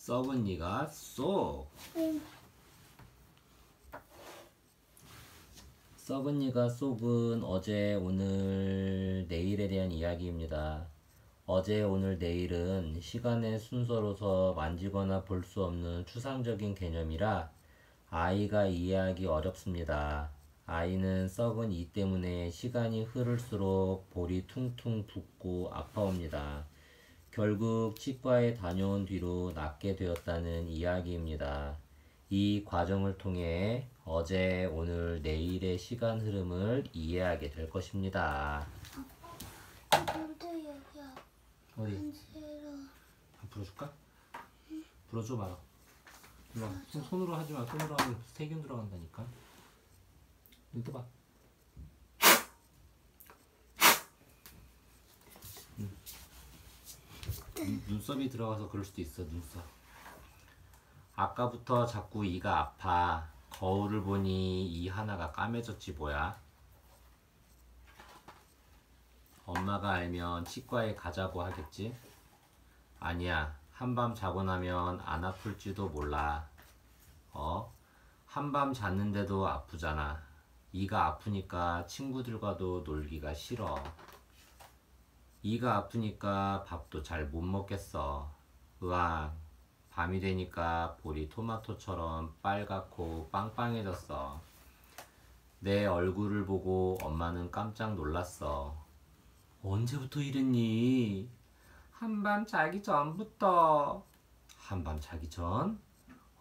썩은 이가 쏙. 썩은 이가 쏙은 어제, 오늘, 내일에 대한 이야기입니다. 어제, 오늘, 내일은 시간의 순서로서 만지거나 볼 수 없는 추상적인 개념이라 아이가 이해하기 어렵습니다. 아이는 썩은 이 때문에 시간이 흐를수록 볼이 퉁퉁 붓고 아파옵니다. 결국 치과에 다녀온 뒤로 낫게 되었다는 이야기입니다. 이 과정을 통해 어제, 오늘, 내일의 시간 흐름을 이해하게 될 것입니다. 근데 얘가 어디? 한지로 불어줄까? 불어줘 봐라. 일로 와. 손으로 하지 마. 손으로 하면 세균 들어간다니까. 눈 떠봐. 눈썹이 들어가서 그럴 수도 있어. 눈썹. 아까부터 자꾸 이가 아파. 거울을 보니 이 하나가 까매졌지 뭐야. 엄마가 알면 치과에 가자고 하겠지? 아니야. 한밤 자고 나면 안 아플지도 몰라. 한밤 잤는데도 아프잖아. 이가 아프니까 친구들과도 놀기가 싫어. 이가 아프니까 밥도 잘 못 먹겠어. 으앙. 밤이 되니까 볼이 토마토처럼 빨갛고 빵빵해졌어. 내 얼굴을 보고 엄마는 깜짝 놀랐어. 언제부터 이랬니? 한밤 자기 전부터. 한밤 자기 전?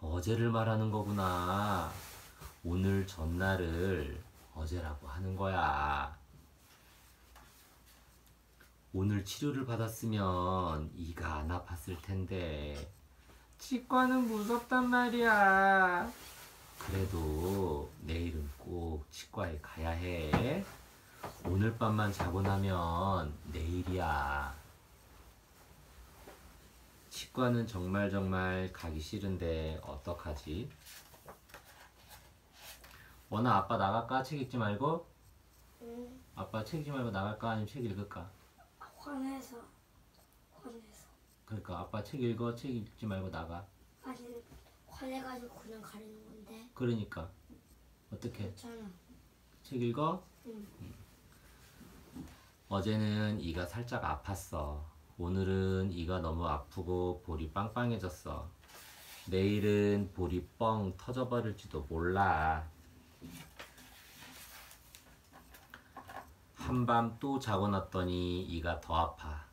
어제를 말하는 거구나. 오늘 전날을 어제라고 하는 거야. 오늘 치료를 받았으면 이가 안 아팠을 텐데. 치과는 무섭단 말이야. 그래도 내일은 꼭 치과에 가야 해. 오늘 밤만 자고 나면 내일이야. 치과는 정말 가기 싫은데 어떡하지? 원아, 아빠 나갈까? 책 읽지 말고? 응. 아빠 책 읽지 말고 나갈까? 아니면 책 읽을까? 화내서 그러니까 아빠 책 읽어. 책 읽지 말고 나가. 아니 화내가지고 그냥 가리는 건데. 그러니까 어떻게? 괜찮아. 책 읽어? 응. 어제는 이가 살짝 아팠어. 오늘은 이가 너무 아프고 볼이 빵빵해졌어. 내일은 볼이 뻥 터져버릴지도 몰라. 한밤 또 자고 났더니 이가 더 아파.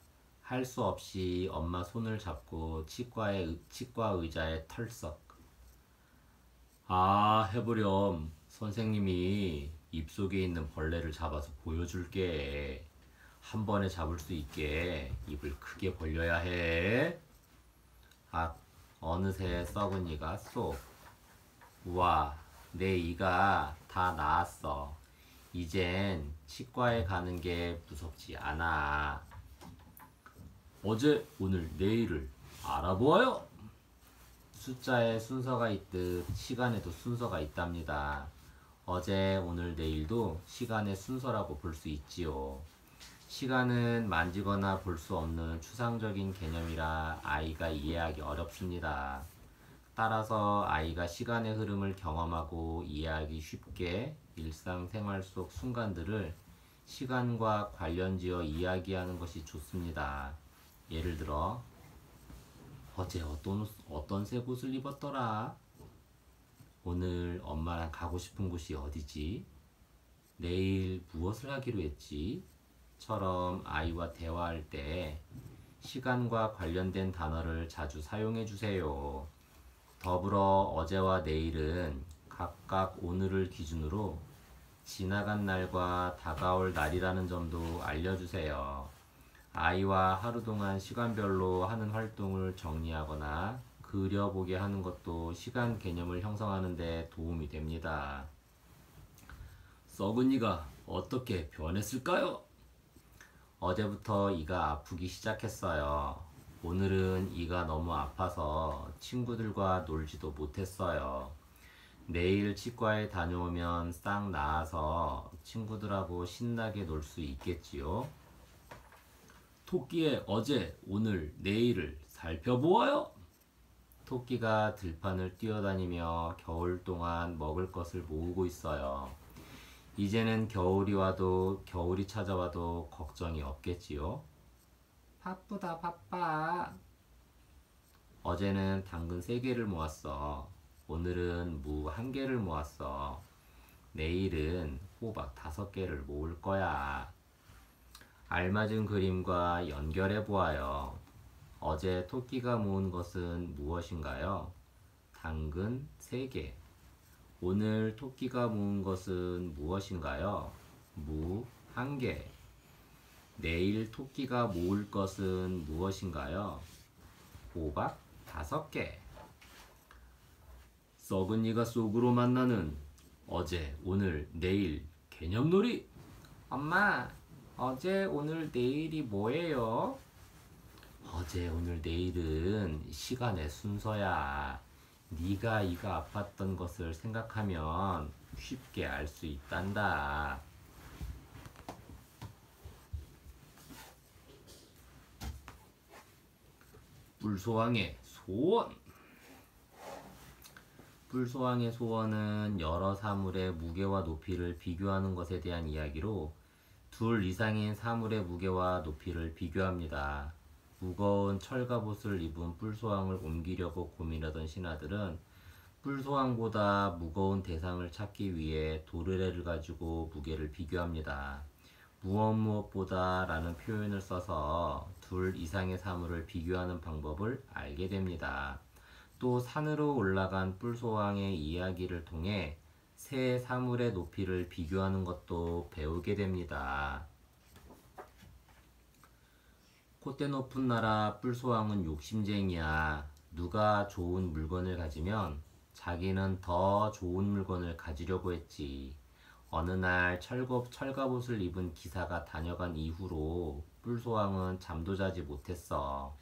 할 수 없이 엄마 손을 잡고 치과 의자에 털썩. 해보렴. 선생님이 입속에 있는 벌레를 잡아서 보여줄게. 한 번에 잡을 수 있게 입을 크게 벌려야 해. 어느새 썩은 이가 쏙. 우와, 내 이가 다 나았어. 이젠 치과에 가는 게 무섭지 않아. 어제, 오늘, 내일을 알아보아요. 숫자에 순서가 있듯 시간에도 순서가 있답니다. 어제, 오늘, 내일도 시간의 순서라고 볼 수 있지요. 시간은 만지거나 볼 수 없는 추상적인 개념이라 아이가 이해하기 어렵습니다. 따라서 아이가 시간의 흐름을 경험하고 이해하기 쉽게 일상생활 속 순간들을 시간과 관련지어 이야기하는 것이 좋습니다. 예를 들어, 어제 어떤 새 옷을 입었더라? 오늘 엄마랑 가고 싶은 곳이 어디지? 내일 무엇을 하기로 했지? 처럼 아이와 대화할 때 시간과 관련된 단어를 자주 사용해 주세요. 더불어 어제와 내일은 각각 오늘을 기준으로 지나간 날과 다가올 날이라는 점도 알려주세요. 아이와 하루 동안 시간별로 하는 활동을 정리하거나 그려보게 하는 것도 시간 개념을 형성하는 데 도움이 됩니다. 썩은 이가 어떻게 변했을까요? 어제부터 이가 아프기 시작했어요. 오늘은 이가 너무 아파서 친구들과 놀지도 못했어요. 내일 치과에 다녀오면 싹 나아서 친구들하고 신나게 놀 수 있겠지요. 토끼의 어제, 오늘, 내일을 살펴보아요. 토끼가 들판을 뛰어다니며 겨울 동안 먹을 것을 모으고 있어요. 이제는 겨울이 찾아와도 걱정이 없겠지요? 바쁘다 바빠. 어제는 당근 3개를 모았어. 오늘은 무 1개를 모았어. 내일은 호박 5개를 모을 거야. 알맞은 그림과 연결해 보아요. 어제 토끼가 모은 것은 무엇인가요? 당근 3개. 오늘 토끼가 모은 것은 무엇인가요? 무 1개. 내일 토끼가 모을 것은 무엇인가요? 호박 5개. 썩은 이가 쏙으로 만나는 어제, 오늘, 내일 개념놀이. 엄마, 어제, 오늘, 내일이 뭐예요? 어제, 오늘, 내일은 시간의 순서야. 네가 이가 아팠던 것을 생각하면 쉽게 알 수 있단다. 뿔소왕의 소원. 뿔소왕의 소원은 여러 사물의 무게와 높이를 비교하는 것에 대한 이야기로 둘 이상인 사물의 무게와 높이를 비교합니다. 무거운 철갑옷을 입은 뿔소왕을 옮기려고 고민하던 신하들은 뿔소왕보다 무거운 대상을 찾기 위해 도르래를 가지고 무게를 비교합니다. 무엇보다 라는 표현을 써서 둘 이상의 사물을 비교하는 방법을 알게 됩니다. 또 산으로 올라간 뿔소왕의 이야기를 통해 새 사물의 높이를 비교하는 것도 배우게 됩니다. 콧대 높은 나라 뿔소왕은 욕심쟁이야. 누가 좋은 물건을 가지면 자기는 더 좋은 물건을 가지려고 했지. 어느 날 철갑옷을 입은 기사가 다녀간 이후로 뿔소왕은 잠도 자지 못했어.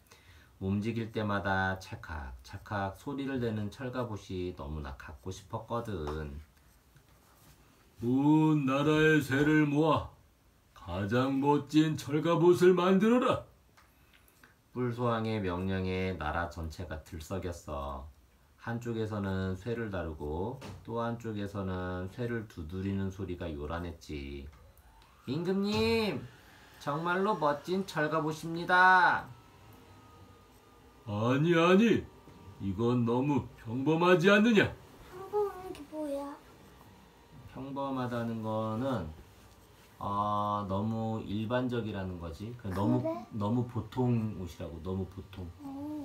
움직일 때마다 찰칵찰칵 소리를 내는 철갑옷이 너무나 갖고 싶었거든. 온 나라의 쇠를 모아 가장 멋진 철갑옷을 만들어라. 뿔소왕의 명령에 나라 전체가 들썩였어. 한쪽에서는 쇠를 다루고 또 한쪽에서는 쇠를 두드리는 소리가 요란했지. 임금님, 정말로 멋진 철갑옷입니다. 아니, 이건 너무 평범하지 않느냐? 평범한 게 뭐야? 평범하다는 거는 너무 일반적이라는 거지. 그래? 너무 보통 옷이라고. 너무 보통.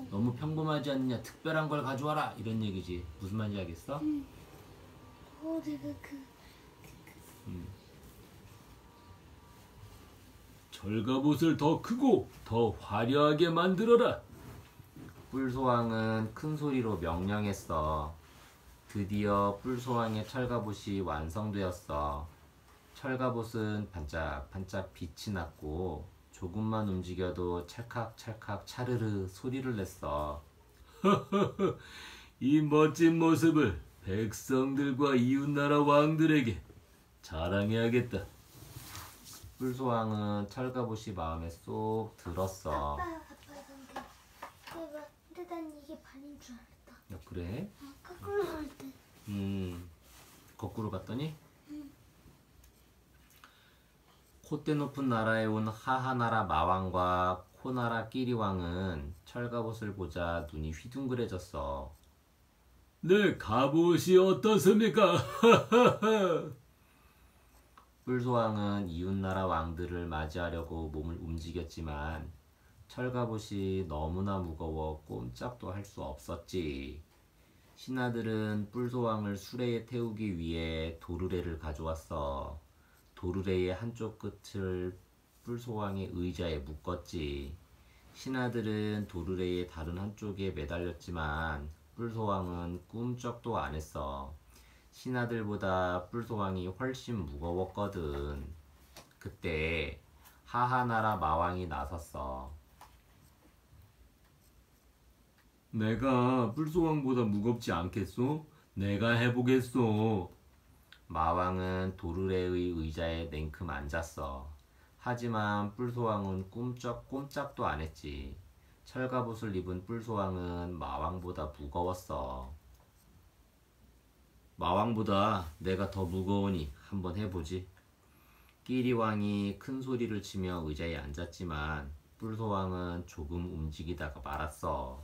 너무 평범하지 않느냐. 특별한 걸 가져와라. 이런 얘기지. 무슨 말인지 알겠어? 내가 철갑옷을 더 크고 더 화려하게 만들어라. 뿔소왕은 큰 소리로 명령했어. 드디어 뿔소왕의 철갑옷이 완성되었어. 철갑옷은 반짝반짝 빛이 났고 조금만 움직여도 찰칵찰칵 차르르 소리를 냈어. 이 멋진 모습을 백성들과 이웃나라 왕들에게 자랑해야겠다. 뿔소왕은 철갑옷이 마음에 쏙 들었어. 근데 난 이게 반인 줄 알았다. 야, 그래? 거꾸로 할 때. 거꾸로 갔더니? 콧대 높은 나라에 온 하하나라 마왕과 코나라 끼리왕은 철갑옷을 보자 눈이 휘둥그레졌어. 내 갑옷이 어떻습니까? 뿔소왕은 이웃나라 왕들을 맞이하려고 몸을 움직였지만 철갑옷이 너무나 무거워 꼼짝도 할 수 없었지. 신하들은 뿔소왕을 수레에 태우기 위해 도르래를 가져왔어. 도르래의 한쪽 끝을 뿔소왕의 의자에 묶었지. 신하들은 도르래의 다른 한쪽에 매달렸지만 뿔소왕은 꿈쩍도 안 했어. 신하들보다 뿔소왕이 훨씬 무거웠거든. 그때 하하나라 마왕이 나섰어. 내가 뿔소왕보다 무겁지 않겠소? 내가 해보겠소. 마왕은 도르래의 의자에 냉큼 앉았어. 하지만 뿔소왕은 꼼짝도 안 했지. 철갑옷을 입은 뿔소왕은 마왕보다 무거웠어. 마왕보다 내가 더 무거우니 한번 해보지. 끼리왕이 큰 소리를 치며 의자에 앉았지만 뿔소왕은 조금 움직이다가 말았어.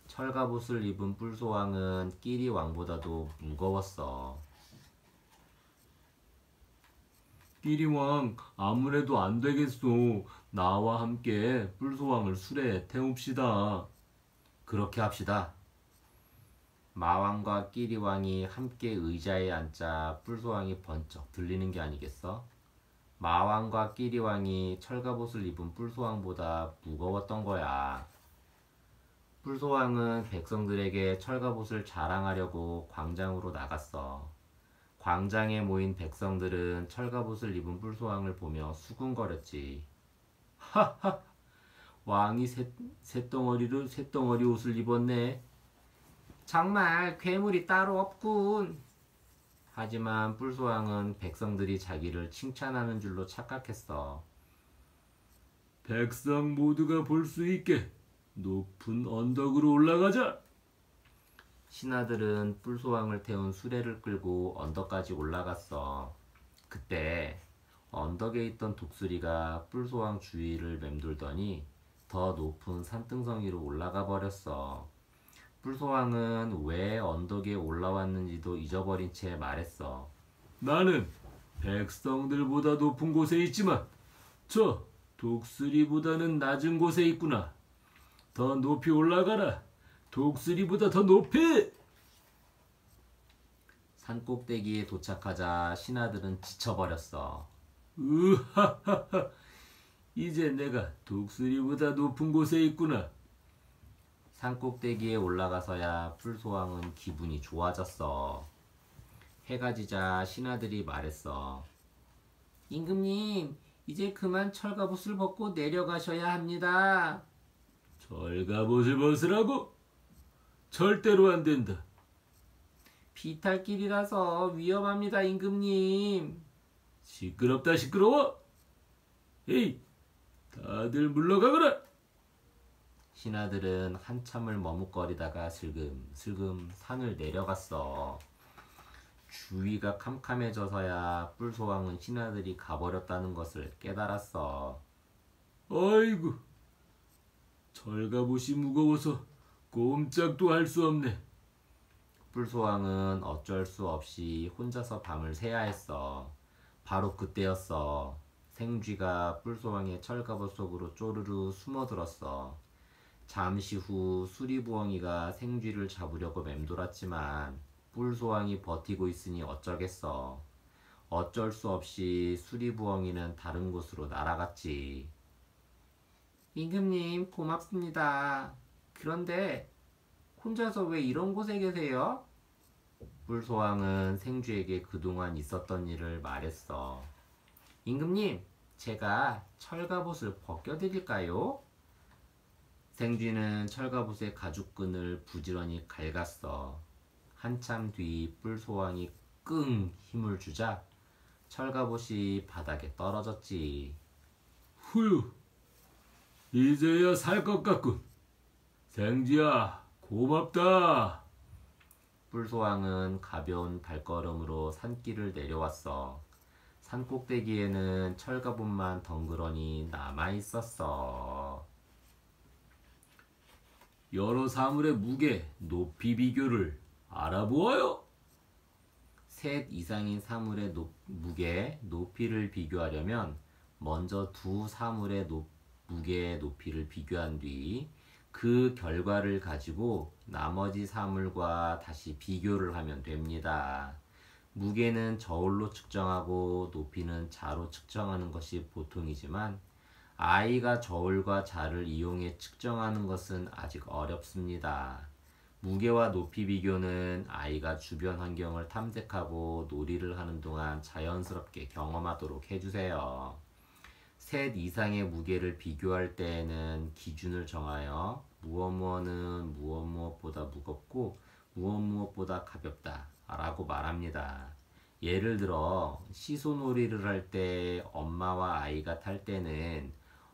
철갑옷을 입은 뿔소왕은 끼리왕보다도 무거웠어. 끼리왕, 아무래도 안 되겠소. 나와 함께 뿔소왕을 술에 태웁시다. 그렇게 합시다. 마왕과 끼리왕이 함께 의자에 앉자 뿔소왕이 번쩍 들리는 게 아니겠어? 마왕과 끼리왕이 철갑옷을 입은 뿔소왕보다 무거웠던 거야. 뿔소왕은 백성들에게 철갑옷을 자랑하려고 광장으로 나갔어. 광장에 모인 백성들은 철갑옷을 입은 뿔소왕을 보며 수군거렸지. 하하! 왕이 쇳덩어리 옷을 입었네. 정말 괴물이 따로 없군. 하지만 뿔소왕은 백성들이 자기를 칭찬하는 줄로 착각했어. 백성 모두가 볼 수 있게 높은 언덕으로 올라가자. 신하들은 뿔소왕을 태운 수레를 끌고 언덕까지 올라갔어. 그때 언덕에 있던 독수리가 뿔소왕 주위를 맴돌더니 더 높은 산등성이로 올라가 버렸어. 뿔소왕은 왜 언덕에 올라왔는지도 잊어버린 채 말했어. 나는 백성들보다 높은 곳에 있지만 저 독수리보다는 낮은 곳에 있구나. 더 높이 올라가라. 독수리보다 더 높이! 산꼭대기에 도착하자 신하들은 지쳐버렸어. 으하하하. 이제 내가 독수리보다 높은 곳에 있구나. 산꼭대기에 올라가서야 뿔소왕은 기분이 좋아졌어. 해가 지자 신하들이 말했어. 임금님, 이제 그만 철갑옷을 벗고 내려가셔야 합니다. 철갑옷을 벗으라고? 절대로 안 된다. 비탈길이라서 위험합니다, 임금님. 시끄럽다 시끄러워. 에이, 다들 물러가거라. 신하들은 한참을 머뭇거리다가 슬금슬금 산을 내려갔어. 주위가 캄캄해져서야 뿔소왕은 신하들이 가버렸다는 것을 깨달았어. 아이고, 철갑옷이 무거워서 꼼짝도 할 수 없네. 뿔소왕은 어쩔 수 없이 혼자서 밤을 새야 했어. 바로 그때였어. 생쥐가 뿔소왕의 철갑옷 속으로 쪼르르 숨어들었어. 잠시 후 수리부엉이가 생쥐를 잡으려고 맴돌았지만 뿔소왕이 버티고 있으니 어쩌겠어. 어쩔 수 없이 수리부엉이는 다른 곳으로 날아갔지. 임금님, 고맙습니다. 그런데 혼자서 왜 이런 곳에 계세요? 뿔소왕은 생쥐에게 그동안 있었던 일을 말했어. 임금님, 제가 철갑옷을 벗겨드릴까요? 생쥐는 철갑옷의 가죽끈을 부지런히 갉았어. 한참 뒤 뿔소왕이 끙 힘을 주자 철갑옷이 바닥에 떨어졌지. 후유, 이제야 살 것 같군. 생쥐야, 고맙다. 뿔소왕은 가벼운 발걸음으로 산길을 내려왔어. 산꼭대기에는 철갑옷만 덩그러니 남아있었어. 여러 사물의 무게, 높이 비교를 알아보아요. 셋 이상인 사물의 무게, 높이를 비교하려면 먼저 두 사물의 무게, 높이를 비교한 뒤 그 결과를 가지고 나머지 사물과 다시 비교를 하면 됩니다. 무게는 저울로 측정하고 높이는 자로 측정하는 것이 보통이지만 아이가 저울과 자를 이용해 측정하는 것은 아직 어렵습니다. 무게와 높이 비교는 아이가 주변 환경을 탐색하고 놀이를 하는 동안 자연스럽게 경험하도록 해주세요. 셋 이상의 무게를 비교할 때에는 기준을 정하여 무엇무엇은 무엇무엇보다 무겁고 무엇무엇보다 가볍다 라고 말합니다. 예를 들어 시소놀이를 할 때 엄마와 아이가 탈 때는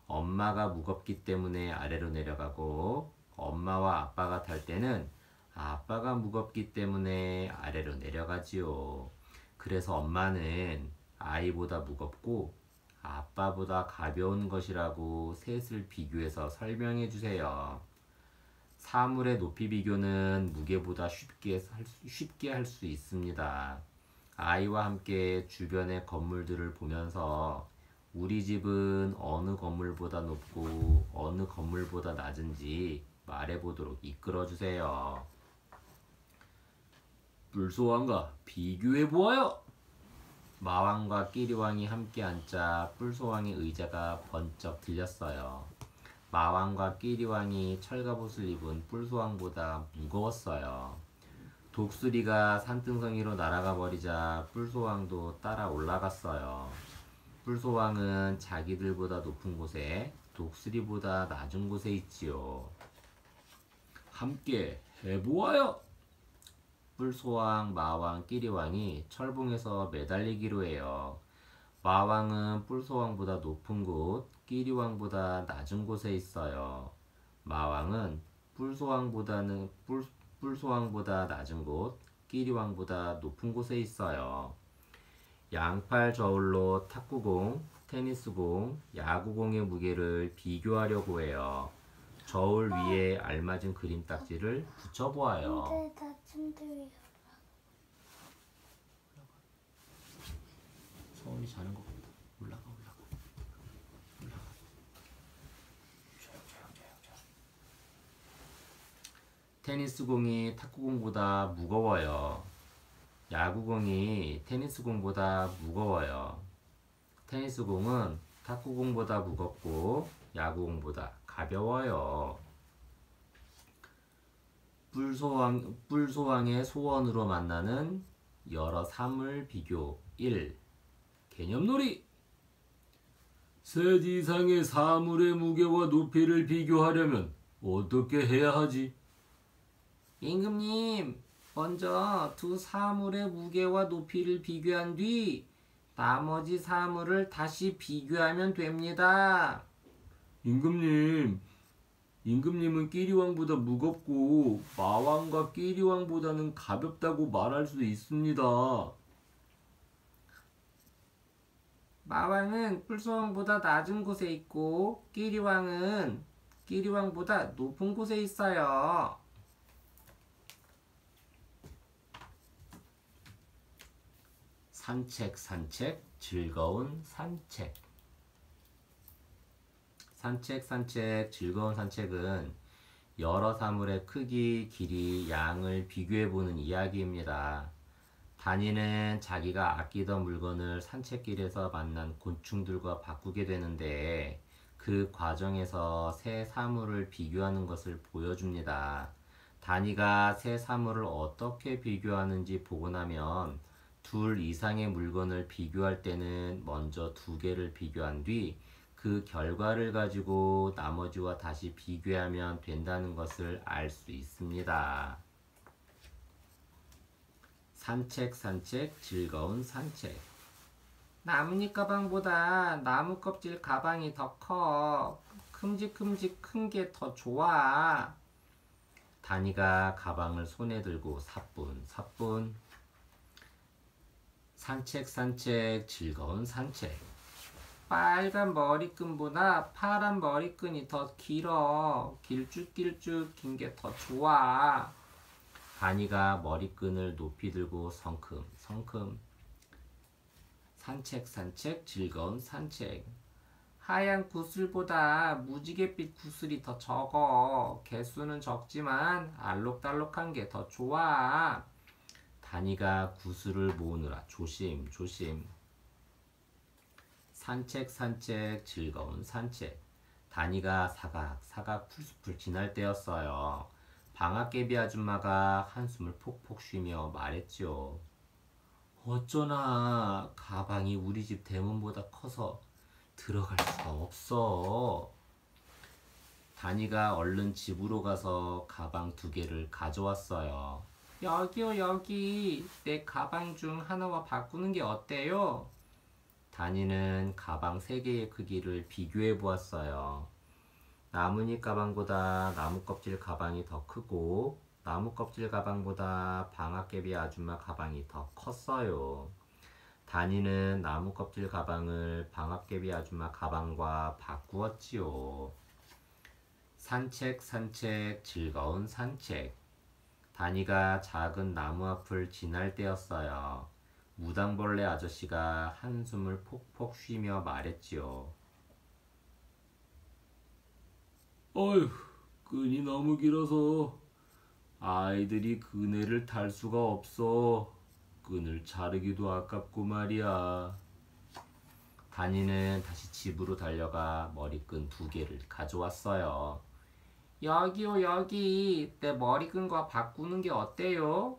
엄마가 무겁기 때문에 아래로 내려가고 엄마와 아빠가 탈 때는 아빠가 무겁기 때문에 아래로 내려가지요. 그래서 엄마는 아이보다 무겁고 아빠보다 가벼운 것이라고 셋을 비교해서 설명해 주세요. 사물의 높이 비교는 무게보다 쉽게 할 수 있습니다. 아이와 함께 주변의 건물들을 보면서 우리 집은 어느 건물보다 높고 어느 건물보다 낮은지 말해보도록 이끌어주세요. 뿔소왕과 비교해 보아요. 마왕과 끼리왕이 함께 앉자 뿔소왕의 의자가 번쩍 들렸어요. 마왕과 끼리왕이 철갑옷을 입은 뿔소왕보다 무거웠어요. 독수리가 산등성이로 날아가 버리자 뿔소왕도 따라 올라갔어요. 뿔소왕은 자기들보다 높은 곳에 독수리보다 낮은 곳에 있지요. 함께 해보아요. 뿔소왕, 마왕, 끼리왕이 철봉에서 매달리기로 해요. 마왕은 뿔소왕보다 높은 곳, 끼리왕보다 낮은 곳에 있어요. 마왕은 뿔소왕보다 낮은 곳, 끼리왕보다 높은 곳에 있어요. 양팔 저울로 탁구공, 테니스공, 야구공의 무게를 비교하려고 해요. 저울 위에 알맞은 그림 딱지를 붙여보아요. 근데 나 침대 위에 서울이 자는 것보다 올라가. 테니스공이 탁구공보다 무거워요. 야구공이 테니스공보다 무거워요. 테니스공은 탁구공보다 무겁고 야구공보다 가벼워요. 뿔소왕의 소원으로 만나는 여러 사물 비교 1. 개념놀이. 셋 이상의 사물의 무게와 높이를 비교하려면 어떻게 해야 하지? 임금님, 먼저 두 사물의 무게와 높이를 비교한 뒤 나머지 사물을 다시 비교하면 됩니다. 임금님은 끼리왕보다 무겁고 마왕과 끼리왕보다는 가볍다고 말할 수 있습니다. 마왕은 뿔소왕보다 낮은 곳에 있고 끼리왕은 끼리왕보다 높은 곳에 있어요. 산책, 즐거운 산책. 즐거운 산책은 여러 사물의 크기, 길이, 양을 비교해보는 이야기입니다. 다니는 자기가 아끼던 물건을 산책길에서 만난 곤충들과 바꾸게 되는데 그 과정에서 새 사물을 비교하는 것을 보여줍니다. 다니가 새 사물을 어떻게 비교하는지 보고 나면 둘 이상의 물건을 비교할 때는 먼저 두 개를 비교한 뒤 그 결과를 가지고 나머지와 다시 비교하면 된다는 것을 알 수 있습니다. 산책, 즐거운 산책. 나뭇잎 가방보다 나무 껍질 가방이 더 커. 큼직큼직 큰 게 더 좋아. 다니가 가방을 손에 들고 사뿐. 산책, 즐거운 산책. 빨간 머리끈보다 파란 머리끈이 더 길어. 길쭉길쭉 긴 게 더 좋아. 다니가 머리끈을 높이 들고 성큼. 산책, 즐거운 산책. 하얀 구슬보다 무지갯빛 구슬이 더 적어. 개수는 적지만 알록달록한 게 더 좋아. 다니가 구슬을 모으느라 조심. 산책, 즐거운 산책. 다니가 사각 풀숲을 지날 때였어요. 방앗개비 아줌마가 한숨을 폭폭 쉬며 말했지요. 어쩌나 가방이 우리 집 대문보다 커서 들어갈 수가 없어. 다니가 얼른 집으로 가서 가방 2개를 가져왔어요. 여기요, 여기. 내 가방 중 하나와 바꾸는 게 어때요? 다니는 가방 3개의 크기를 비교해 보았어요. 나뭇잎 가방보다 나무 껍질 가방이 더 크고 나무 껍질 가방보다 방앗개비 아줌마 가방이 더 컸어요. 다니는 나무 껍질 가방을 방앗개비 아줌마 가방과 바꾸었지요. 산책 산책 즐거운 산책. 다니가 작은 나무 앞을 지날 때였어요. 무당벌레 아저씨가 한숨을 폭폭 쉬며 말했지요. 어휴, 끈이 너무 길어서 아이들이 그네를 탈 수가 없어. 끈을 자르기도 아깝고 말이야. 다니는 다시 집으로 달려가 머리끈 2개를 가져왔어요. 여기요, 여기. 내 머리끈과 바꾸는 게 어때요?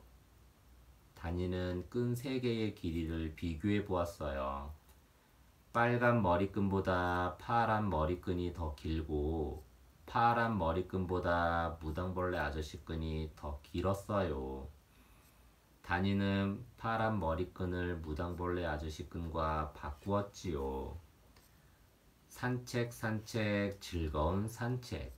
다니는 끈 3개의 길이를 비교해 보았어요. 빨간 머리끈보다 파란 머리끈이 더 길고 파란 머리끈보다 무당벌레 아저씨 끈이 더 길었어요. 다니는 파란 머리끈을 무당벌레 아저씨 끈과 바꾸었지요. 산책 산책 즐거운 산책.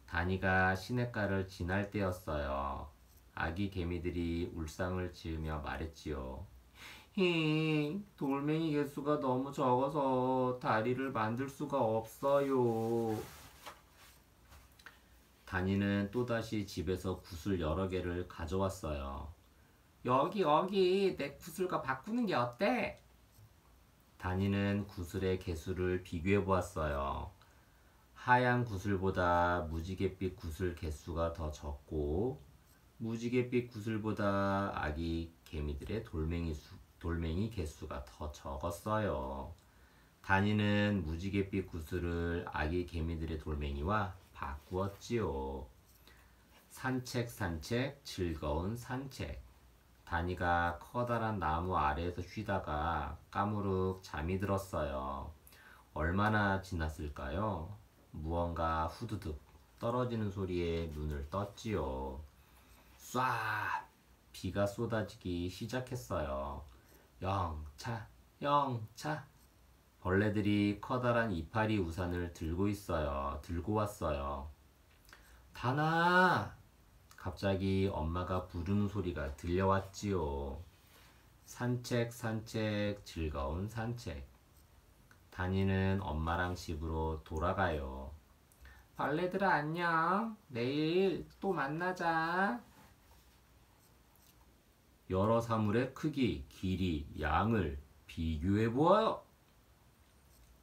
다니가 시냇가를 지날 때였어요. 아기 개미들이 울상을 지으며 말했지요. 돌멩이 개수가 너무 적어서 다리를 만들 수가 없어요. 다니는 또다시 집에서 구슬 여러 개를 가져왔어요. 여기 내 구슬과 바꾸는 게 어때? 다니는 구슬의 개수를 비교해 보았어요. 하얀 구슬보다 무지갯빛 구슬 개수가 더 적고 무지갯빛 구슬보다 아기 개미들의 돌멩이 개수가 더 적었어요. 다니는 무지갯빛 구슬을 아기 개미들의 돌멩이와 바꾸었지요. 산책 산책 즐거운 산책. 다니가 커다란 나무 아래에서 쉬다가 까무룩 잠이 들었어요. 얼마나 지났을까요? 무언가 후두둑 떨어지는 소리에 눈을 떴지요. 쏴! 비가 쏟아지기 시작했어요. 영차, 영차. 벌레들이 커다란 이파리 우산을 들고 왔어요. 다나! 갑자기 엄마가 부르는 소리가 들려왔지요. 산책 산책 즐거운 산책. 다니는 엄마랑 집으로 돌아가요. 벌레들아 안녕. 내일 또 만나자. 여러 사물의 크기, 길이, 양을 비교해 보아요.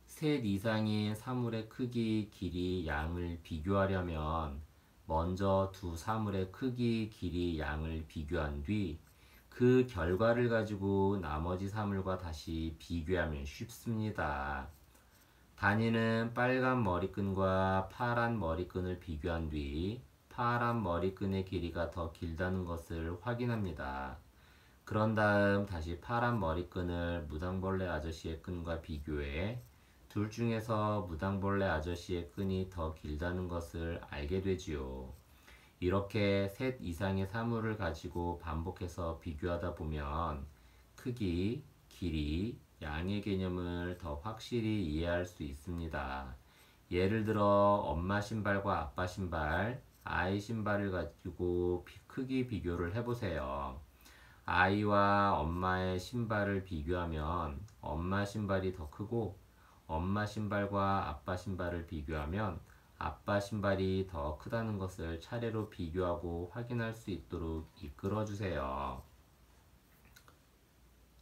셋 이상의 사물의 크기, 길이, 양을 비교하려면 먼저 두 사물의 크기, 길이, 양을 비교한 뒤 그 결과를 가지고 나머지 사물과 다시 비교하면 쉽습니다. 다니는 빨간 머리끈과 파란 머리끈을 비교한 뒤 파란 머리끈의 길이가 더 길다는 것을 확인합니다. 그런 다음 다시 파란 머리끈을 무당벌레 아저씨의 끈과 비교해 둘 중에서 무당벌레 아저씨의 끈이 더 길다는 것을 알게 되지요. 이렇게 셋 이상의 사물을 가지고 반복해서 비교하다 보면 크기, 길이, 양의 개념을 더 확실히 이해할 수 있습니다. 예를 들어 엄마 신발과 아빠 신발, 아이 신발을 가지고 크기 비교를 해보세요. 아이와 엄마의 신발을 비교하면 엄마 신발이 더 크고 엄마 신발과 아빠 신발을 비교하면 아빠 신발이 더 크다는 것을 차례로 비교하고 확인할 수 있도록 이끌어 주세요.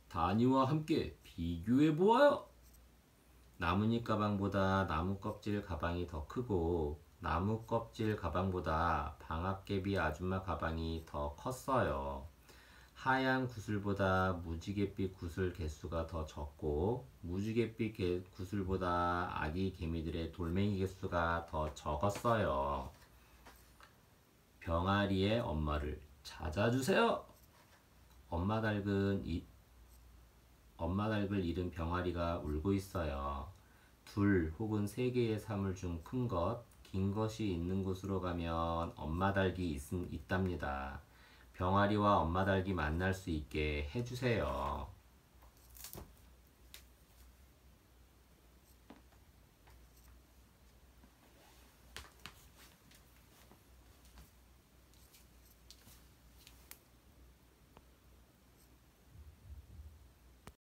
다니와 함께 비교해 보아요. 나뭇잎 가방보다 나무 껍질 가방이 더 크고 나무 껍질 가방보다 방앗개비 아줌마 가방이 더 컸어요. 하얀 구슬보다 무지갯빛 구슬 개수가 더 적고 무지갯빛 구슬보다 아기 개미들의 돌멩이 개수가 더 적었어요. 병아리의 엄마를 찾아주세요. 엄마 닭을 잃은 병아리가 울고 있어요. 2 혹은 3개의 사물 중 큰 것, 긴 것이 있는 곳으로 가면 엄마 닭이 있답니다. 병아리와 엄마 닭이 만날 수 있게 해주세요.